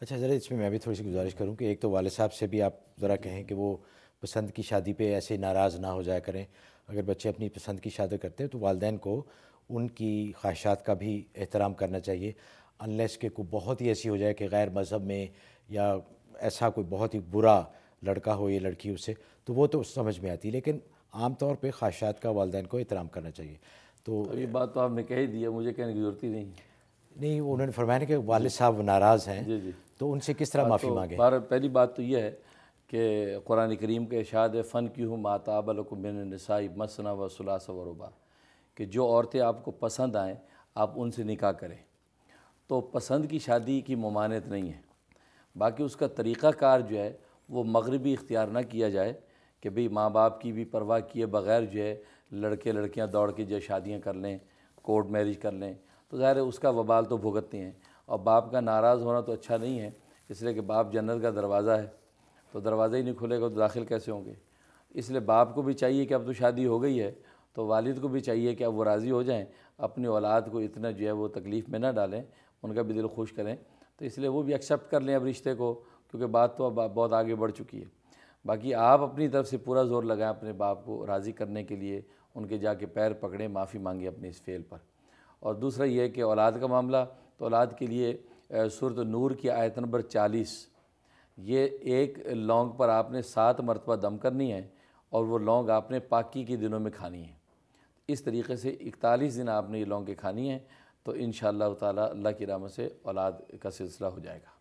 اچھا ذرا اس میں بھی تھوڑی سی گزارش کروں کہ ایک تو والد صاحب سے بھی آپ ذرا کہیں کہ وہ پسند کی شادی پہ ایسے ناراض نہ ہو جایا کریں. اگر بچے اپنی پسند کی شادی کرتے ہیں تو والدین کو ان کی خواہشات کا بھی احترام کرنا چاہیے، انلیس کہ کوئی بہت ہی ایسی ہو جائے کہ غیر مذہب میں یا ایسا کوئی بہت ہی برا لڑکا ہو یا لڑکی اس سے، تو وہ تو سمجھ میں آتی ہے، لیکن عام طور پہ خواہشات کا والدین کو احترام کرنا چاہیے. تو اب یہ بات تو آپ نے کہہ ہی دی ہے، مجھے کہنے کی ضرورت ہی نہیں. نہیں، انہوں نے فرمایا کہ والد صاحب ناراض ہیں جی جی. تو ان سے کس طرح ہاں معافی تو مانگیں؟ پہلی بات تو یہ ہے کہ قرآن کریم کے ارشاد ہے فن کیوں ما طاب لکم من النساء مثنی و ثلاث و رباع، کہ جو عورتیں آپ کو پسند آئیں آپ ان سے نکاح کریں. تو پسند کی شادی کی ممانعت نہیں ہے، باقی اس کا طریقہ کار جو ہے وہ مغربی اختیار نہ کیا جائے کہ بھئی ماں باپ کی بھی پرواہ کیے بغیر جو ہے لڑکے لڑکیاں دوڑ کے جو شادیاں کر لیں، کورٹ میرج کر لیں، تو ظاہر ہے اس کا وبال تو بھگتتے ہیں. اور باپ کا ناراض ہونا تو اچھا نہیں ہے، اس لیے کہ باپ جنت کا دروازہ ہے، تو دروازہ ہی نہیں کھلے گا تو داخل کیسے ہوں گے. اس لیے باپ کو بھی چاہیے کہ اب تو شادی ہو گئی ہے تو والد کو بھی چاہیے کہ اب وہ راضی ہو جائیں، اپنی اولاد کو اتنا جو ہے وہ تکلیف میں نہ ڈالیں، ان کا بھی دل خوش کریں. تو اس لیے وہ بھی ایکسیپٹ کر لیں اب رشتے کو، کیونکہ بات تو اب بہت آگے بڑھ چکی ہے. باقی آپ اپنی طرف سے پورا زور لگائیں اپنے باپ کو راضی کرنے کے لیے، ان کے جا کے پیر پکڑیں، معافی مانگیں اپنے اس فعل پر. اور دوسرا یہ ہے کہ اولاد کا معاملہ، تو اولاد کے لیے سورۃ نور کی آیت نمبر 40، یہ ایک لونگ پر آپ نے 7 مرتبہ دم کرنی ہے اور وہ لونگ آپ نے پاکی کے دنوں میں کھانی ہے. اس طریقے سے 41 دن آپ نے یہ لونگیں کھانی ہیں، تو انشاءاللہ تعالی اللہ کی رحمت سے اولاد کا سلسلہ ہو جائے گا.